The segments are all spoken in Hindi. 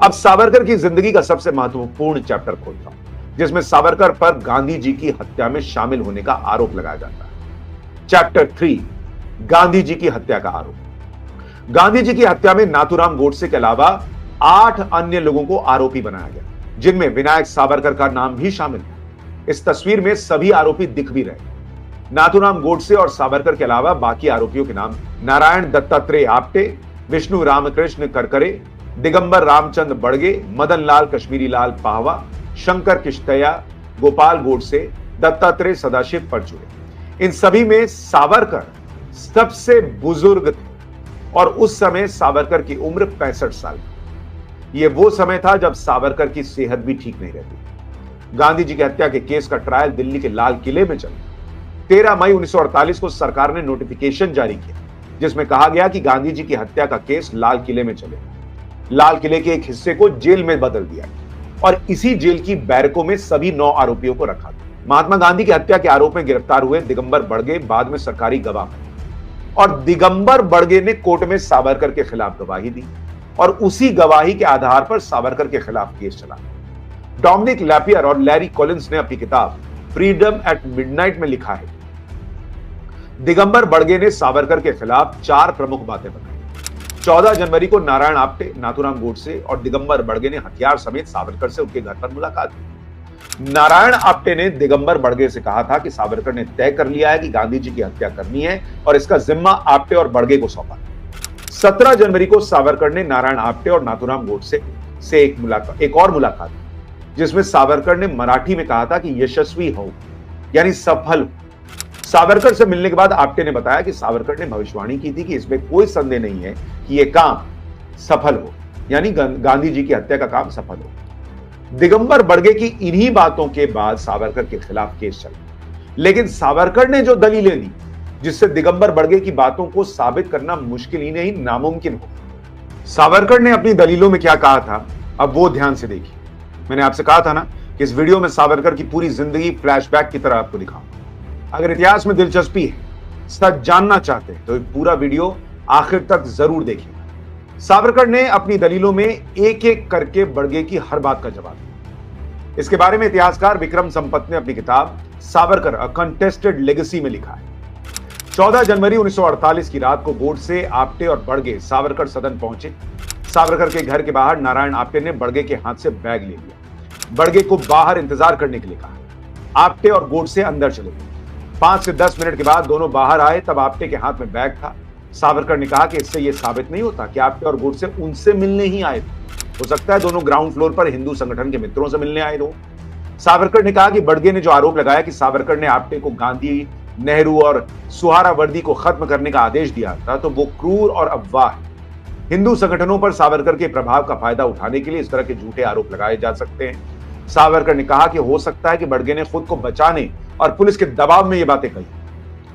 अब सावरकर की जिंदगी का सबसे महत्वपूर्ण चैप्टर खोलता हूं, जिसमें सावरकर पर गांधी जी की हत्या में शामिल होने का आरोप लगाया जाता है। चैप्टर 3, गांधी जी की हत्या का आरोप। गांधी जी की हत्या में नाथूराम गोडसे के अलावा 8 अन्य लोगों को आरोपी बनाया गया, जिनमें विनायक सावरकर का नाम भी शामिल है। इस तस्वीर में सभी आरोपी दिख भी रहे। नाथूराम गोडसे और सावरकर के अलावा बाकी आरोपियों के नाम नारायण दत्तात्रेय आप्टे, विष्णु रामकृष्ण करकरे, दिगंबर रामचंद बड़गे, मदन लाल कश्मीरी लाल पाहवा, शंकर किश्तैया, गोपाल गोडसे, दत्तात्रेय सदाशिव परचुरे। इन सभी में सावरकर सबसे बुजुर्ग थे और उस समय सावरकर की उम्र 65 साल थी। यह वो समय था जब सावरकर की सेहत भी ठीक नहीं रहती। गांधी जी की हत्या के केस का ट्रायल दिल्ली के लाल किले में चला। 13 मई 1948 को सरकार ने नोटिफिकेशन जारी किया, जिसमें कहा गया कि गांधी जी की हत्या का केस लाल किले में चलेगा। लाल किले के एक हिस्से को जेल में बदल दिया और इसी जेल की बैरकों में सभी 9 आरोपियों को रखा गया। महात्मा गांधी की हत्या के आरोप में गिरफ्तार हुए दिगंबर बड़गे बाद में सरकारी गवाह बने और दिगंबर बड़गे ने कोर्ट में सावरकर के खिलाफ गवाही दी और उसी गवाही के आधार पर सावरकर के खिलाफ केस चला। डोमिनिक लैपियर और लैरी कॉलिंस ने अपनी किताब फ्रीडम एट मिडनाइट में लिखा है, दिगंबर बड़गे ने सावरकर के खिलाफ 4 प्रमुख बातें बताई। 14 जनवरी को नारायण आप्टे, नाथूराम गोडसे और दिगंबर बड़गे ने हथियार समेत सावरकर से उनके घर पर मुलाकात की। नारायण आप्टे ने दिगंबर बड़गे से कहा था कि सावरकर ने तय कर लिया है कि गांधी जी की हत्या करनी है और इसका जिम्मा आप्टे और बड़गे को सौंपा। 17 जनवरी को सावरकर ने नारायण आप्टे और नाथूराम गोडसे से एक और मुलाकात की, जिसमें सावरकर ने मराठी में कहा था कि यशस्वी हो, यानी सफल हो। सावरकर से मिलने के बाद आप्टे ने बताया कि सावरकर ने भविष्यवाणी की थी कि इसमें कोई संदेह नहीं है कि यह काम सफल हो, यानी गांधी जी की हत्या का काम सफल हो। दिगंबर बड़गे की इन्हीं बातों के बाद सावरकर के खिलाफ केस चला, लेकिन सावरकर ने जो दलीलें दी जिससे दिगंबर बड़गे की बातों को साबित करना मुश्किल ही नहीं नामुमकिन हो। सावरकर ने अपनी दलीलों में क्या कहा था, अब वो ध्यान से देखिए। मैंने आपसे कहा था ना कि इस वीडियो में सावरकर की पूरी जिंदगी फ्लैशबैक की तरह आपको दिखाऊंगा। अगर इतिहास में दिलचस्पी है, सच जानना चाहते हैं, तो पूरा वीडियो आखिर तक जरूर देखिएगा। सावरकर ने अपनी दलीलों में एक एक करके बड़गे की हर बात का जवाब दिया। इसके बारे में इतिहासकार विक्रम संपत ने अपनी किताब सावरकर अ कंटेस्टेड लेगेसी में लिखा है। 14 जनवरी 1948 की रात को गोडसे, आप्टे और बड़गे सावरकर सदन पहुंचे। सावरकर के घर के बाहर नारायण आप्टे ने बड़गे के हाथ से बैग ले लिया। बड़गे को बाहर इंतजार करने के लिए कहा। आप्टे और गोडसे अंदर चले गए। 5 से 10 मिनट के बाद दोनों बाहर आए, तब आप्टे के हाथ में बैग था। सावरकर ने कहा कि इससे यह साबित नहीं होता कि आप्टे और गोडसे उनसे मिलने ही आए थे। हो सकता है दोनों ग्राउंड फ्लोर पर हिंदू संगठन के मित्रों से मिलने आए हो। सावरकर ने कहा कि बड़गे ने जो आरोप लगाया कि सावरकर ने आप्टे को गांधी, नेहरू और सुहरावर्दी को खत्म करने का आदेश दिया था, तो वो क्रूर और अफवाह है। हिंदू संगठनों पर सावरकर के प्रभाव का फायदा उठाने के लिए इस तरह के झूठे आरोप लगाए जा सकते हैं। सावरकर ने कहा कि हो सकता है कि बड़गे ने खुद को बचाने और पुलिस के दबाव में ये बातें कही।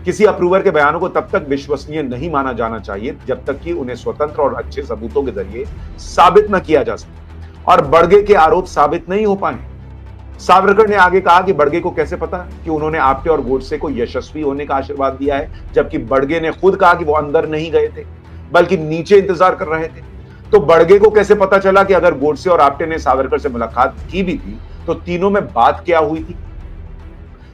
किसी अप्रूवर के बयानों को तब तक विश्वसनीय नहीं माना जाना चाहिए जब तक कि उन्हें स्वतंत्र और अच्छे सबूतों के जरिए साबित न किया जा सके और बड़गे के आरोप साबित नहीं हो पाए। सावरकर ने आगे कहा कि बड़गे को कैसे पता कि उन्होंने आप्टे और गोडसे को यशस्वी होने का आशीर्वाद दिया है, जबकि बड़गे ने खुद कहा कि वो अंदर नहीं गए थे बल्कि नीचे इंतजार कर रहे थे। तो बड़गे को कैसे पता चला कि अगर गोडसे और आप्टे ने सावरकर से मुलाकात की भी थी तो तीनों में बात क्या हुई थी?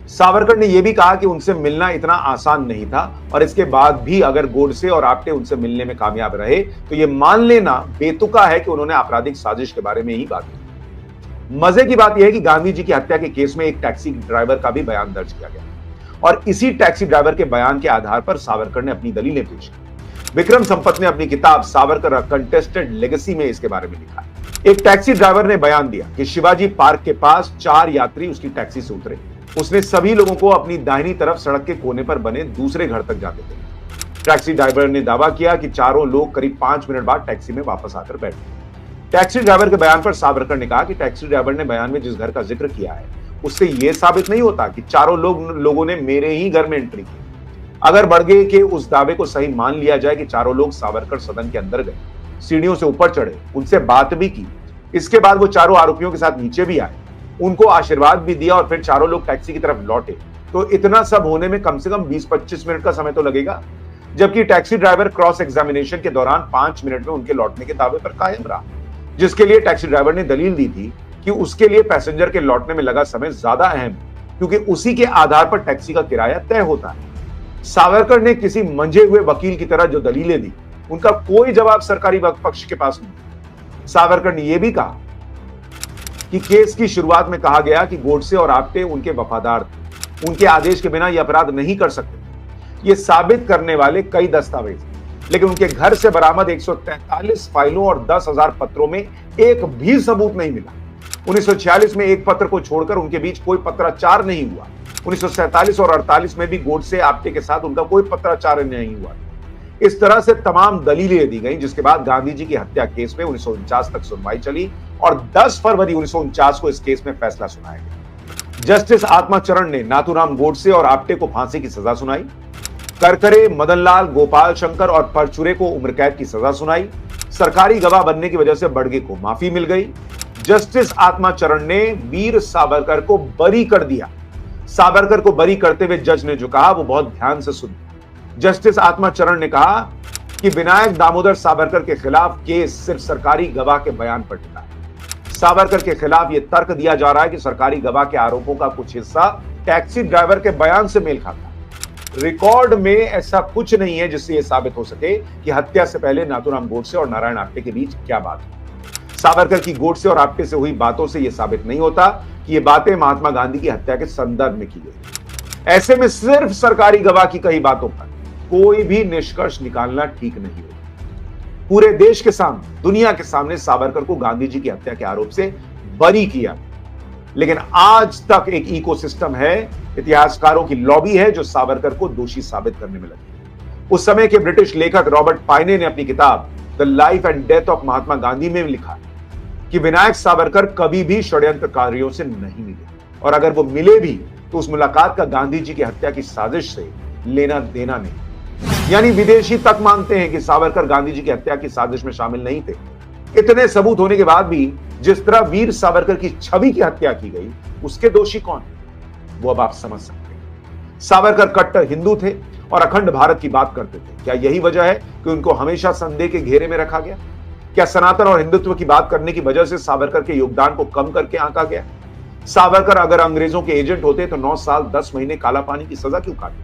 सावरकर ने यह भी कहा कि उनसे मिलना इतना आसान नहीं था और इसके बाद भी अगर गोडसे और आप्टे उनसे मिलने में कामयाब रहे तो यह मान लेना बेतुका है कि उन्होंने आपराधिक साजिश के बारे में ही बात की। मजे की बात यह है कि गांधी जी की हत्या के केस में एक टैक्सी ड्राइवर का भी बयान दर्ज किया गया और इसी टैक्सी ड्राइवर के बयान के आधार पर सावरकर ने अपनी दलीलें पेश की। विक्रम संपत ने अपनी किताब सावरकर अ कंटेस्टेड लेगेसी में इसके बारे में लिखा है। एक टैक्सी ड्राइवर ने बयान दिया कि शिवाजी पार्क के पास 4 यात्री उसकी टैक्सी से उतरे। उसने सभी लोगों को अपनी दाहिनी तरफ सड़क के कोने पर बने दूसरे घर तक जाते थे। टैक्सी ड्राइवर ने दावा किया कि चारों लोग करीब 5 मिनट बाद टैक्सी में वापस आकर बैठे। टैक्सी ड्राइवर के बयान पर सावरकर ने कहा कि टैक्सी ड्राइवर ने बयान में जिस घर का जिक्र किया है उससे यह साबित नहीं होता कि चारों लोगों ने मेरे ही घर में एंट्री की। अगर बड़गे के उस दावे को सही मान लिया जाए कि चारों लोग सावरकर सदन के अंदर गए, सीढ़ियों से ऊपर चढ़े, उनसे बात भी की, इसके बाद वो चारों आरोपियों के साथ नीचे भी आए, उनको आशीर्वाद भी दिया और फिर चारों लोग टैक्सी की तरफ लौटे, तो इतना सब होने में कम से कम 20-25 मिनट का समय तो लगेगा। जबकि टैक्सी ड्राइवर क्रॉस एग्जामिनेशन के दौरान 5 मिनट में उनके लौटने के दावे पर कायम रहा। जिसके लिए टैक्सी ड्राइवर ने दलील दी थी कि उसके लिए पैसेंजर के लौटने में लगा समय ज्यादा अहम है, क्योंकि उसी के आधार पर टैक्सी का किराया तय होता है। सावरकर ने किसी मंझे हुए वकील की तरह जो दलीलें दी, उनका कोई जवाब सरकारी पक्ष के पास नहीं। सावरकर ने यह भी कहा कि केस की शुरुआत में कहा गया कि गोडसे और आप्टे उनके वफादार थे, उनके आदेश के बिना यह अपराध नहीं कर सकते। ये साबित करने वाले कई दस्तावेज, लेकिन उनके घर से बरामद 143 फाइलों और 10,000 पत्रों में एक भी सबूत नहीं मिला। 1946 में एक पत्र को छोड़कर उनके बीच कोई पत्राचार नहीं हुआ। 1947 और 48 में भी गोडसे आप्टे के साथ उनका कोई पत्राचार नहीं हुआ। इस तरह से तमाम दलीलें दी गई, जिसके बाद गांधी जी की हत्या केस में 1949 तक सुनवाई चली और 10 फरवरी 1949 को इस केस में फैसला सुनाया गया। जस्टिस आत्माचरण ने नाथूराम गोडसे और आप्टे को फांसी की सजा सुनाई। करकरे, मदनलाल, गोपाल शंकर और परचुरे को उम्र कैद की सजा सुनाई। सरकारी गवाह बनने की वजह से बड़गे को माफी मिल गई। जस्टिस आत्माचरण ने वीर सावरकर को बरी कर दिया। सावरकर को बरी करते हुए जज ने जो कहा वो बहुत ध्यान से सुनिए। जस्टिस आत्माचरण ने कहा कि विनायक दामोदर सावरकर के खिलाफ केस सिर्फ सरकारी गवाह के बयान पर टिका है। सावरकर के खिलाफ यह तर्क दिया जा रहा है कि सरकारी गवाह के आरोपों का कुछ हिस्सा टैक्सी ड्राइवर के बयान से मेल खाता है। रिकॉर्ड में ऐसा कुछ नहीं है जिससे यह साबित हो सके कि हत्या से पहले नाथूराम गोडसे और नारायण आप्टे के बीच क्या बात हुई। सावरकर की गोडसे और आप्टे से हुई बातों से यह साबित नहीं होता कि ये बातें महात्मा गांधी की हत्या के संदर्भ में की गई। ऐसे में सिर्फ सरकारी गवाह की कई बातों पर कोई भी निष्कर्ष निकालना ठीक नहीं होगा। पूरे देश के सामने, दुनिया के सामने सावरकर को गांधी जी की हत्या के आरोप से बरी किया, लेकिन आज तक एक इकोसिस्टम है, इतिहासकारों की लॉबी है जो सावरकर को दोषी साबित करने में लगी। उस समय के ब्रिटिश लेखक रॉबर्ट पाइने ने अपनी किताब The Life and Death of Mahatma Gandhi में लिखा कि विनायक सावरकर कभी भी षड्यंत्रकारियों से नहीं मिले, और अगर वो मिले भी तो उस मुलाकात का गांधी जी की हत्या की साजिश से लेना देना नहीं। यानी विदेशी तक मानते हैं कि सावरकर गांधी जी की हत्या की साजिश में शामिल नहीं थे। इतने सबूत होने के बाद भी जिस तरह वीर सावरकर की छवि की हत्या की गई, उसके दोषी कौन है, वो अब आप समझ सकते हैं। सावरकर कट्टर हिंदू थे और अखंड भारत की बात करते थे। क्या यही वजह है कि उनको हमेशा संदेह के घेरे में रखा गया? क्या सनातन और हिंदुत्व की बात करने की वजह से सावरकर के योगदान को कम करके आंका गया? सावरकर अगर अंग्रेजों के एजेंट होते तो 9 साल 10 महीने काला पानी की सजा क्यों काटी?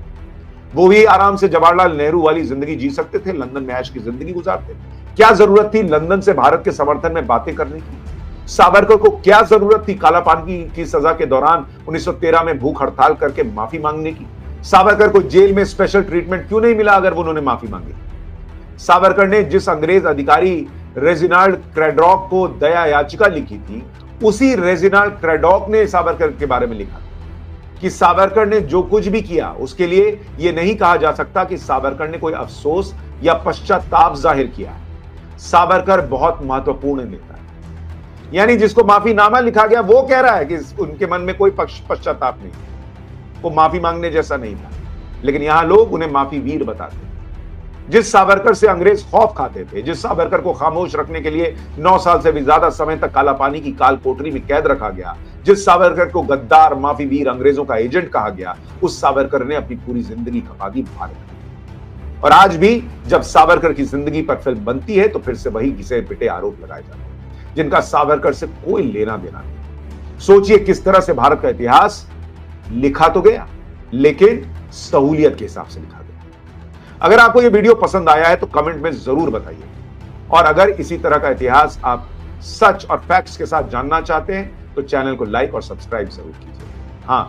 वो भी आराम से जवाहरलाल नेहरू वाली जिंदगी जी सकते थे, लंदन में ऐश की जिंदगी गुजारते। क्या जरूरत थी लंदन से भारत के समर्थन में बातें करने की? सावरकर को क्या जरूरत थी काला पानी की सजा के दौरान 1913 में भूख हड़ताल करके माफी मांगने की? सावरकर को जेल में स्पेशल ट्रीटमेंट क्यों नहीं मिला अगर उन्होंने माफी मांगी? सावरकर ने जिस अंग्रेज अधिकारी रेजिनाल्ड क्रैडॉक को दया याचिका लिखी थी, उसी रेजिनाल्ड क्रैडॉक ने सावरकर के बारे में लिखा कि सावरकर ने जो कुछ भी किया उसके लिए यह नहीं कहा जा सकता कि सावरकर ने कोई अफसोस या पश्चाताप जाहिर किया है। सावरकर बहुत महत्वपूर्ण नेता है। यानी जिसको माफीनामा लिखा गया वो कह रहा है कि उनके मन में कोई पश्चाताप नहीं, वो माफी मांगने जैसा नहीं था, लेकिन यहां लोग उन्हें माफी वीर बताते। जिस सावरकर से अंग्रेज खौफ खाते थे, जिस सावरकर को खामोश रखने के लिए 9 साल से भी ज्यादा समय तक काला पानी की काल कोठरी में कैद रखा गया, जिस सावरकर को गद्दार, माफी वीर, अंग्रेजों का एजेंट कहा गया, उस सावरकर ने अपनी पूरी जिंदगी खपा दी भारत में। और आज भी जब सावरकर की जिंदगी पर फिल्म बनती है तो फिर से वही घिसे पिटे आरोप लगाए जाते हैं जिनका सावरकर से कोई लेना देना नहीं। सोचिए किस तरह से भारत का इतिहास लिखा तो गया, लेकिन सहूलियत के हिसाब से लिखा गया। अगर आपको यह वीडियो पसंद आया है तो कमेंट में जरूर बताइए, और अगर इसी तरह का इतिहास आप सच और फैक्ट्स के साथ जानना चाहते हैं तो चैनल को लाइक और सब्सक्राइब जरूर कीजिए। हां,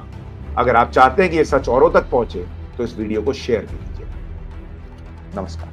अगर आप चाहते हैं कि यह सच औरों तक पहुंचे तो इस वीडियो को शेयर भी कीजिए। नमस्कार।